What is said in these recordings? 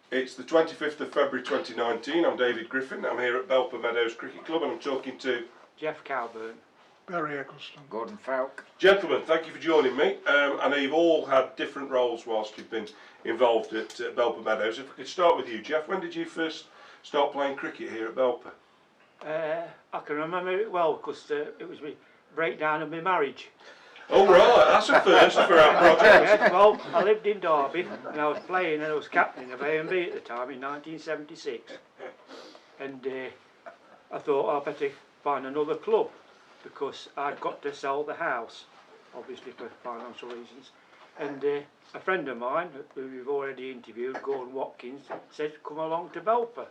It's the 25th of February 2019. I'm David Griffin. I'm here at Belper Meadows Cricket Club and I'm talking to Geoff Cowburn. Barrie, Eccleston. Gordon Foulk. Gentlemen, thank you for joining me. I know you've all had different roles whilst you've been involved at Belper Meadows. If I could start with you, Geoff, when did you first start playing cricket here at Belper? I can remember it well because it was my breakdown of my marriage. Oh right, that's a first for our project. Yeah, well, I lived in Derby and I was playing and I was captain of A&B at the time in 1976. And I thought I'd better find another club because I'd got to sell the house, obviously for financial reasons. And a friend of mine, who you've already interviewed, Gordon Watkins, said come along to Belper,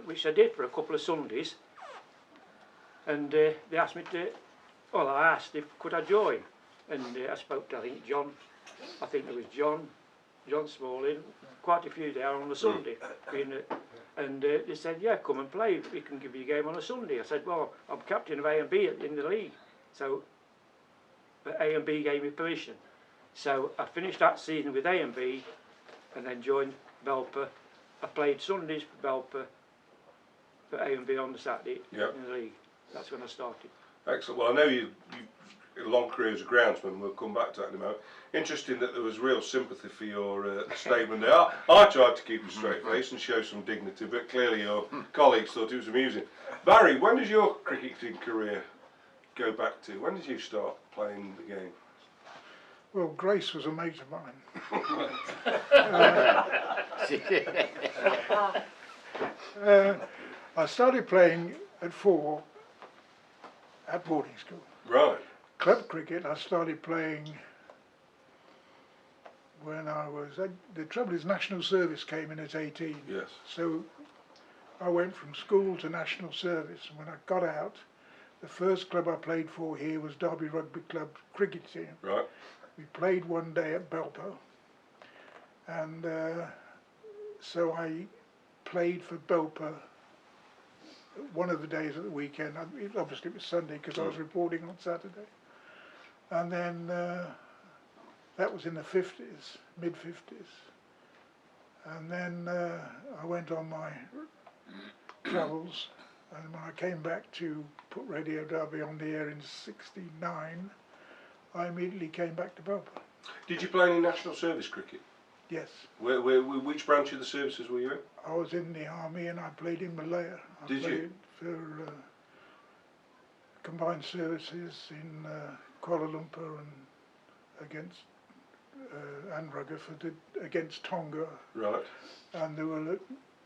which I did for a couple of Sundays. And they asked me to, well, I asked if could I join. And I spoke to, I think it was John Smalling, quite a few there on a Sunday. And they said, yeah, come and play, we can give you a game on a Sunday. I said, well, I'm captain of A&B in the league. So A&B gave me permission. So I finished that season with A&B and then joined Belper. I played Sundays for Belper, for A&B on the Saturday in the league. That's when I started. Excellent. Well, I know you've a long career as a groundsman. We'll come back to that in a moment. Interesting that there was real sympathy for your statement there. I tried to keep a straight face and show some dignity, but clearly your colleagues thought it was amusing. Barrie, when does your cricketing career go back to? When did you start playing the game? Well, Grace was a mate of mine. I started playing at 4 at boarding school. Right. Club cricket I started playing when I was, the trouble is national service came in at 18. Yes. So I went from school to national service, and when I got out, the first club I played for here was Derby Rugby Club cricket team. Right. We played one day at Belper, and so I played for Belper one of the days of the weekend. Obviously it was Sunday because I was reporting on Saturday. And then that was in the 50s, mid-50s. And then I went on my travels, and when I came back to put Radio Derby on the air in '69, I immediately came back to Belper. Did you play any national service cricket? Yes. Which branch of the services were you in? I was in the army and I played in Malaya. Did you? For combined services in Kuala Lumpur and against and Rutherford against Tonga. Right. And there were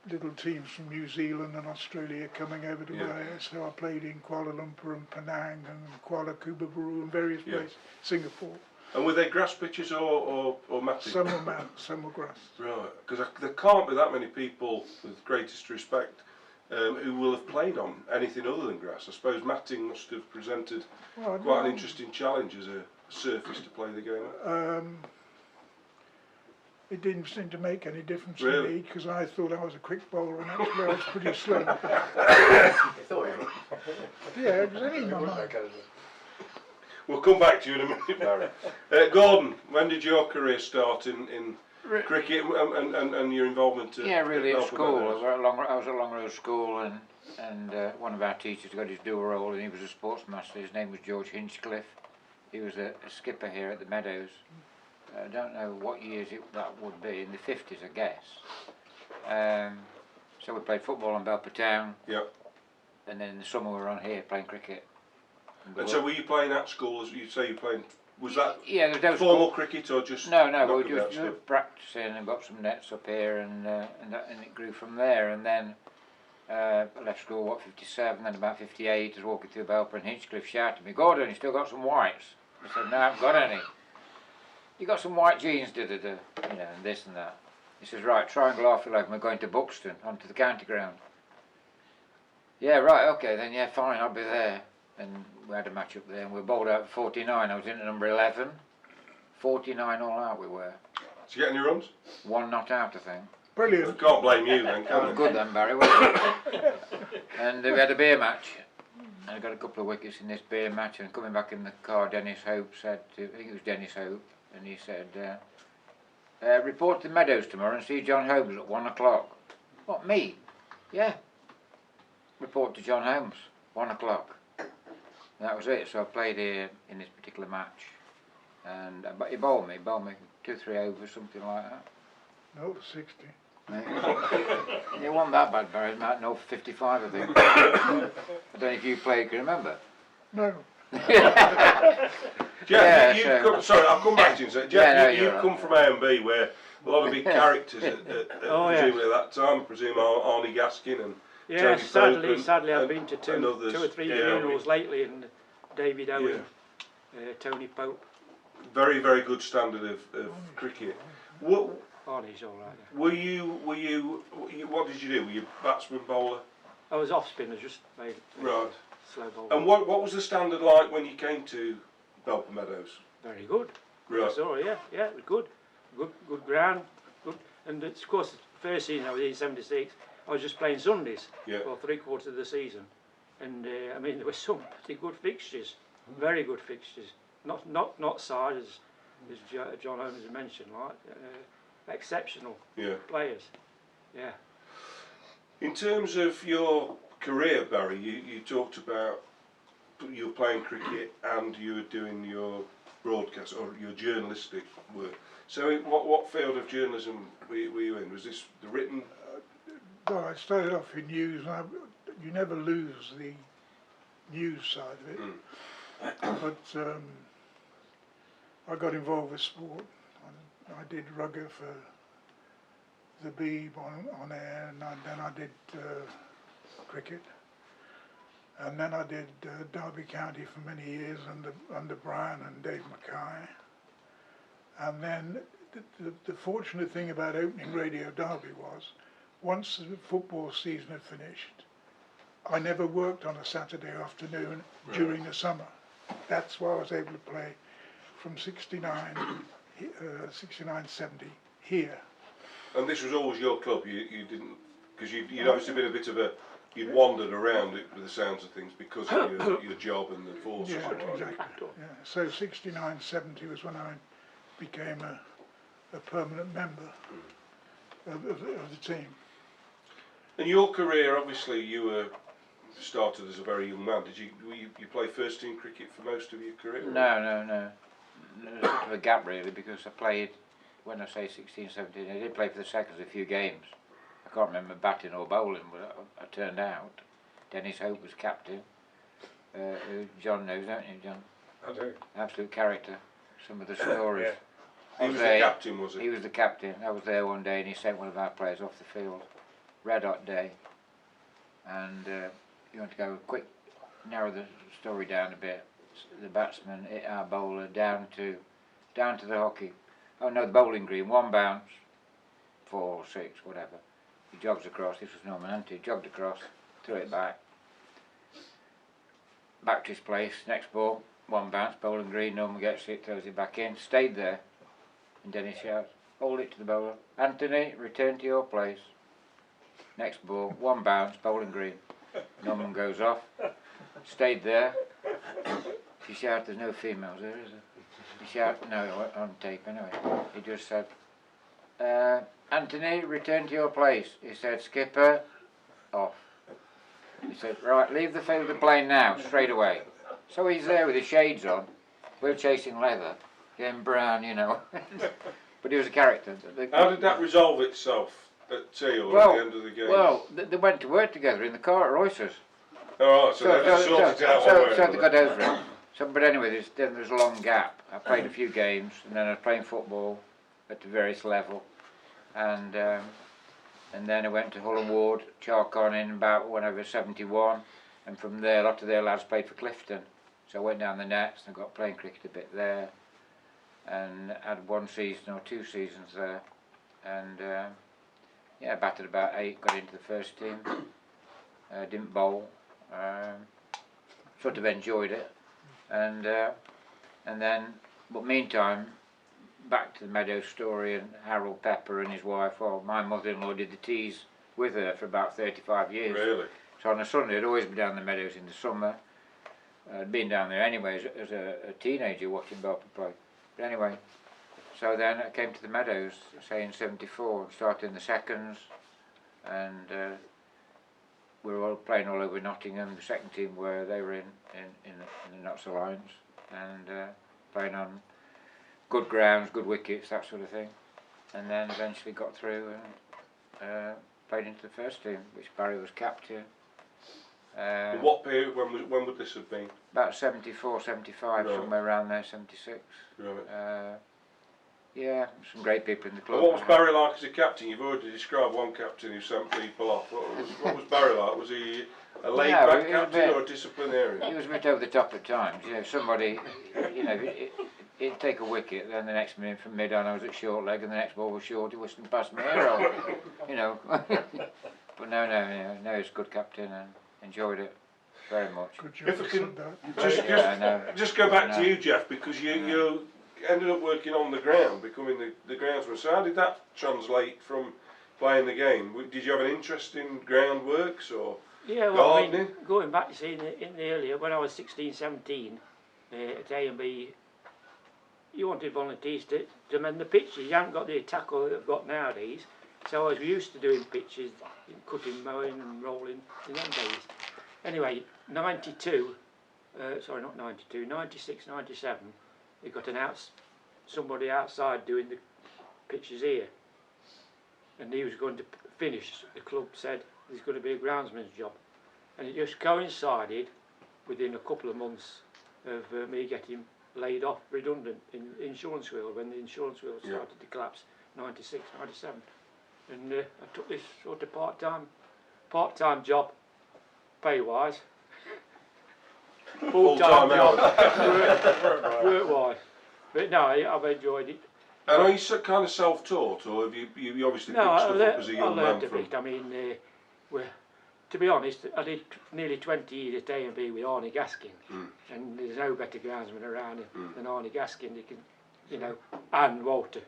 little teams from New Zealand and Australia coming over to Malaya, so I played in Kuala Lumpur and Penang and Kuala Kubaru and various places, Singapore. And were they grass pitches or matting? Some were mat, some were grass. Right, because there can't be that many people, with greatest respect, who will have played on anything other than grass. I suppose matting must have presented quite an interesting challenge as a surface to play the game at. It didn't seem to make any difference Really? to me because I thought I was a quick bowler and actually I was pretty slow. Yeah, it was in my mind. We'll come back to you in a minute, Barrie. Gordon, when did your career start in cricket and your involvement at Really at school. Meadows? I was at Long Road School, and one of our teachers got his dual role, and he was a sports master. His name was George Hinchcliffe. He was a skipper here at the Meadows. I don't know what years that would be, in the 50s I guess. So we played football in Belper Town, and then in the summer we were on here playing cricket. And so were you playing at school, as you say you played, was that formal cricket or just... No, we were just practising and got some nets up here, and it grew from there. And then I left school, 57, then about 58, I was walking through Belper and Hinchcliffe shouted at me, "Gordon, you still got some whites?" I said, "No, I haven't got any." "You got some white jeans, and this and that." He says, "Right, triangle half 11, we're going to Buxton, onto the county ground." "Yeah, right, okay, then, yeah, fine, I'll be there." And we had a match up there, and we bowled out for 49. I was in at number 11. 49 all out we were. Did you get any runs? 1 not out, I think. Brilliant. Can't blame you then, can I? Good then, Barrie, wasn't it? And we had a beer match. And I got a couple of wickets in this beer match, and coming back in the car, Dennis Hope said to, I think it was Dennis Hope, and he said, report to the Meadows tomorrow and see John Holmes at 1 o'clock. What, me? Yeah. Report to John Holmes, 1 o'clock. That was it. So I played here in this particular match, and but he bowled me 2-3 overs, something like that. No, 60. It wasn't that bad, Barrie. Might know 55, I think. I don't know if you played, can you remember? No. Geoff, Yeah, come, sorry, I'll come back to you and say, Geoff, Yeah, no, you've you're come from A&B where a lot of big characters Oh, yeah. presumably at that time, I presume Arnie Gaskin and Yeah, Tony Foulk sadly I've and- been to two and others. or three Yeah. funerals lately, and David Owen, Tony Pope, Very, very good standard of cricket. What Arnie's all right. Yeah. were you? What did you do? Were you batsman, bowler? I was off spinner, just made Right. slow ball. And what was the standard like when you came to Belper Meadows? Very good. Right. Sorry, yeah, it was good. Good ground, good. And it's, of course, the first season I was in '76, I was just playing Sundays Yeah. for 3/4 of the season, and I mean there were some pretty good fixtures, very good fixtures. Not side as John Holmes has mentioned, like exceptional Yeah. players. Yeah. In terms of your career, Barrie, you talked about you were playing cricket and you were doing your broadcast or your journalistic work. So what field of journalism were you in? Was this the written? Well, I started off in news, and you never lose the news side of it. But I got involved with sport. I did rugger for the Beeb on air, and then I did cricket. And then I did Derby County for many years under Brian and Dave Mackay. And then the fortunate thing about opening Radio Derby was, once the football season had finished, I never worked on a Saturday afternoon during the summer. That's why I was able to play from 69, 70 here. And this was always your club. You didn't, because you'd obviously been a bit of a, you'd wandered around it with the sounds of things because of your job and the force. Yeah, exactly. Yeah. So 69, 70 was when I became a permanent member of the team. And your career, obviously, you were started as a very young man. Did you play first team cricket for most of your career? No. There's a bit of a gap really, because I played, when I say 16, 17, I did play for the Seconds a few games. I can't remember batting or bowling, but I turned out. Dennis Hope was captain. Who John knows, don't you, John? I do. Absolute character. Some of the stories. He was the captain, was He he? was the captain. I was there one day and he sent one of our players off the field. Red hot day. And you want to go quick, narrow the story down a bit. The batsman hit our bowler down to the hockey. Oh no, the bowling green, one bounce, 4 or 6, whatever. He jogs across, this was Norman Hunter, jogged across, threw it back to his place, next ball, one bounce, bowling green, Norman gets it, throws it back in, stayed there, and Dennis shouts, hold it to the bowler, Anthony, return to your place. Next ball, one bounce, bowling green, Norman goes off, stayed there. He shouted, there's no females there, is there? He shouted, no, on tape anyway. He just said, Anthony, return to your place. He said, skipper, off. He said, right, leave the field of play now, straight away. So he's there with his shades on. We're chasing leather, getting brown, you know. But he was a character. How did that resolve itself at tea or Well, at the end of the game? Well, they went to work together in the car at Royce's. All right, so they sorted it out one way or So they another. got over it. So, but anyway, then there's a long gap. I played a few games, and then I was playing football at the various level, and then I went to Hull and Ward, Charcon in about whenever 71, and from there a lot of their lads played for Clifton. So I went down the nets and got playing cricket a bit there, and had 1 season or 2 seasons there, and yeah, batted about 8, got into the first team. Didn't bowl. Sort of enjoyed it, and then, but meantime, back to the Meadows story and Harold Pepper and his wife. Well, my mother-in-law did the teas with her for about 35 years. Really? So on a Sunday, I'd always be down the Meadows in the summer. I'd been down there anyway as a teenager watching Belper play. But anyway, so then I came to the Meadows, say in '74, started in the seconds, and we were all playing all over Nottingham. The second team were in the Notts Alliance, and playing on good grounds, good wickets, that sort of thing, and then eventually got through and played into the first team, which Barrie was captain. What period? When would this have been? About 74, 75, Right. somewhere around there, 76. Right. Yeah, some great people in the club. What was Barrie like as a captain? You've already described one captain who sent people off. What was Barrie like? Was he a laid-back he was a captain bit- or a disciplinarian? He was a bit over the top at times. You know, somebody, you know, he'd take a wicket, then the next minute from mid on I was at short leg, and the next ball was short, he wouldn't pass me here, you know. But no, he's a good captain and enjoyed it very much. Good job. If I you can- said that. Just go back No. to you, Geoff, because you ended up working on the ground, becoming the groundsman. So how did that translate from playing the game? Did you have an interest in groundworks or Yeah, well, I mean, gardening? going back, you see, in the earlier, when I was 16, 17, at A&B, you wanted volunteers to mend the pitches. You haven't got the tackle that they've got nowadays, so I was used to doing pitches, cutting, mowing and rolling in them days. Anyway, 92, sorry, not 92, 96, 97, we got somebody outside doing the pitches here, and he was going to finish. The club said there's going to be a groundsman's job, and it just coincided within a couple of months of me getting laid off, redundant in insurance wheel, when the insurance wheel started to collapse, 96, 97, and I took this sort of part-time job, pay-wise, full-time job, work-wise. But no, I've enjoyed it. And are you kind of self-taught, or have you obviously picked stuff up as a young man learned a from? bit. I mean, to be honest, I did nearly 20 years at A&B with Arnie Gaskin, and there's no better groundsman around than Arnie Gaskin. He can, you know, and Walter.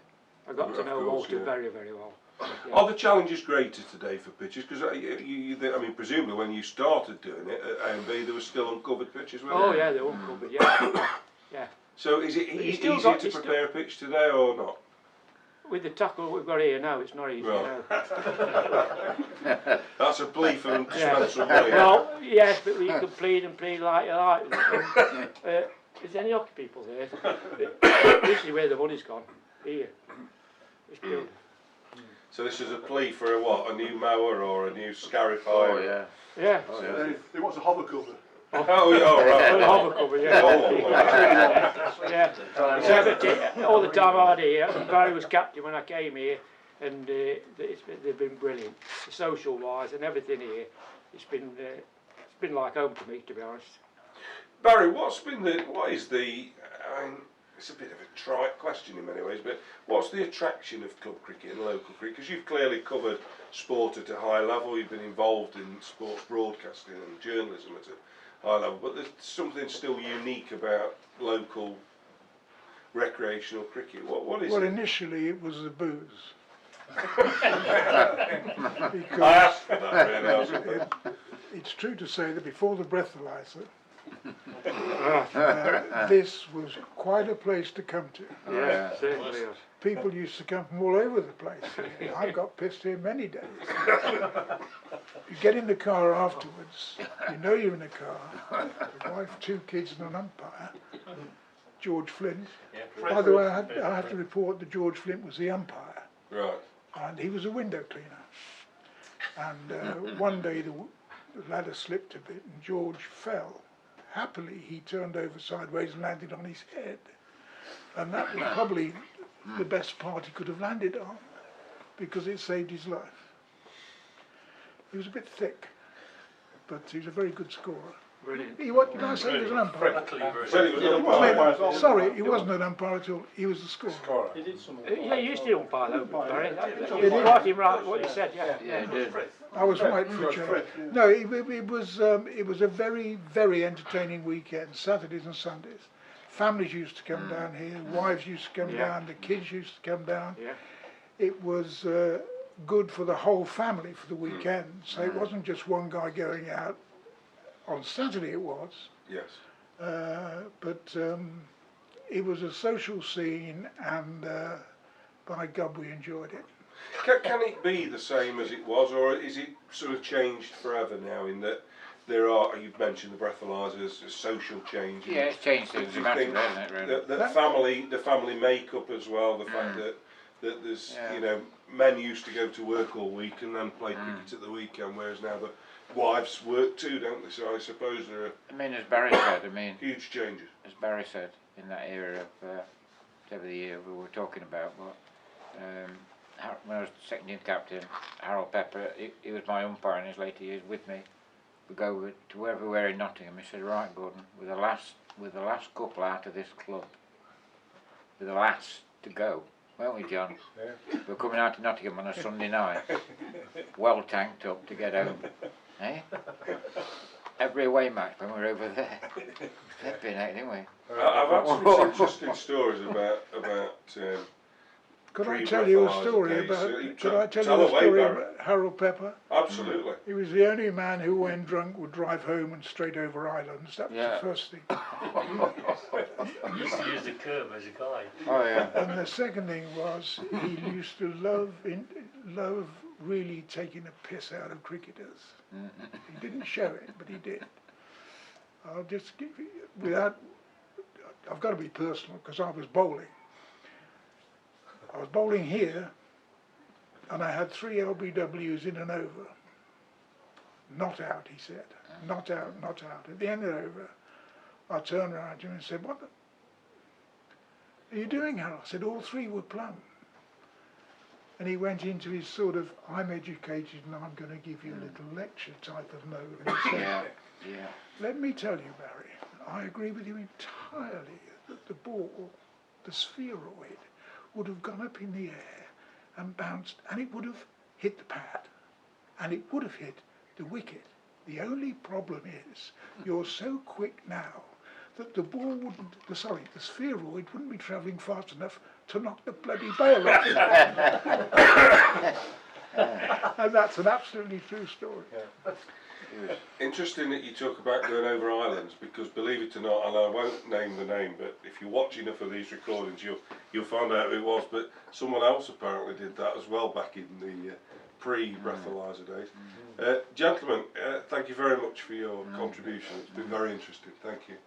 I got to Of know course, Walter yeah. very, very well. Yeah. Are the challenges greater today for pitches? Because I mean, presumably when you started doing it at A&B, there was still uncovered pitches, weren't Oh there? yeah, they're uncovered. Yeah, yeah. So is it But you easier still to prepare a pitch today or not? With the tackle we've got here now, it's not easy. Right. No. That's a plea for them to Yeah. spend some money. Well, yes, but you can plead and plead like you like. Is there any hockey people there? This is where the money's gone. Here. It's built. So this is a plea for a what? A new mower or a new scarifier? Oh yeah. Yeah. Oh, yeah. He wants a hover cover. Oh, yeah, oh, right. The hover cover, yeah. Oh, well, Yeah. So, but, all the time I had here, Barrie was captain when I came here, and they've been brilliant. Social wise and everything here, it's been like home to me, to be honest. Barrie, what is the, I mean, it's a bit of a trite question in many ways, but what's the attraction of club cricket and local cricket? Because you've clearly covered sport at a high level, you've been involved in sports broadcasting and journalism at a high level, but there's something still unique about local recreational cricket. What is Well, it? initially it was the booze. I Because asked for that, really. it's true to say that before the breathalyzer, Ah, this was quite a place to come to. yeah, certainly is. People used to come from all over the place. I got pissed here many days. You get in the car afterwards, you know you're in a car, a wife, 2 kids and an umpire, George Flint. By the way, I have to report that George Flint was the umpire, Right. and he was a window cleaner. And one day the ladder slipped a bit and George fell. Happily, he turned over sideways and landed on his head. And that was probably the best part he could have landed on, because it saved his life. He was a bit thick, but he was a very good scorer. Brilliant. What did I say? He was an umpire. Said he was an Well, umpire. sorry, he wasn't an umpire at all. He was the scorer. Yeah, you used to umpire though, Barrie. Did You're he? quite right what you said, yeah. Yeah, it did. I was right for a change. No, it was a very, very entertaining weekend, Saturdays and Sundays. Families used to come down here, wives used to come Yeah. down, the kids used to come down. Yeah. It was good for the whole family for the weekend, so it wasn't just one guy going out. On Saturday it was, Yes. but it was a social scene, and by God, we enjoyed it. Can it be the same as it was, or is it sort of changed forever now? In that there are, you've mentioned the breathalyzers, social change. Yeah, it's changed things Do you dramatically, think hasn't it, really? the family makeup as well, the fact that there's, Yeah. you know, men used to go to work all week and then play cricket at the weekend, whereas now the wives work too, don't they? So I suppose there are I mean, as Barrie said, huge changes. as Barrie said, in that era of whatever the year we were talking about, but when I was second year captain, Harold Pepper, he was my umpire in his later years with me. We go to wherever we were in Nottingham. He said, "Right, Gordon, we're the last couple out of this club. We're the last to go, weren't we, John? Yeah. We're coming out to Nottingham on a Sunday night, well tanked up to get home, eh? Every away match when we were over there, flipping out, didn't we? I've had some interesting stories about Could I tell you a pre-breathalyzer story days. about? Could I tell Tell you a away, story Barrie. about Harold Pepper? Absolutely. He was the only man who, when drunk, would drive home and straight over islands. That was Yeah. the first thing. He used to use the curb as a guide. Oh yeah. And the second thing was he used to love really taking a piss out of cricketers. He didn't show it, but he did. I'll just give you, I've got to be personal because I was bowling. I was bowling here, and I had 3 LBWs in an over. Not out, he said. Not out, not out. At the end of the over, I turned around to him and said, "What are you doing, Harold?" I said, "All 3 were plumb." And he went into his sort of, "I'm educated and I'm going to give you a little lecture" type of mode. And he said, Yeah. "Let me tell you, Barrie, I agree with you entirely that the ball, the spheroid, would have gone up in the air and bounced, and it would have hit the pad, and it would have hit the wicket. The only problem is you're so quick now that the ball wouldn't, the spheroid wouldn't be travelling fast enough to knock the bloody bail off." And that's an absolutely true story. Interesting that you talk about going over islands, because believe it or not, and I won't name the name, but if you watch enough of these recordings, you'll find out who it was. But someone else apparently did that as well back in the pre-breathalyzer days. Gentlemen, thank you very much for your contribution. It's been very interesting. Thank you.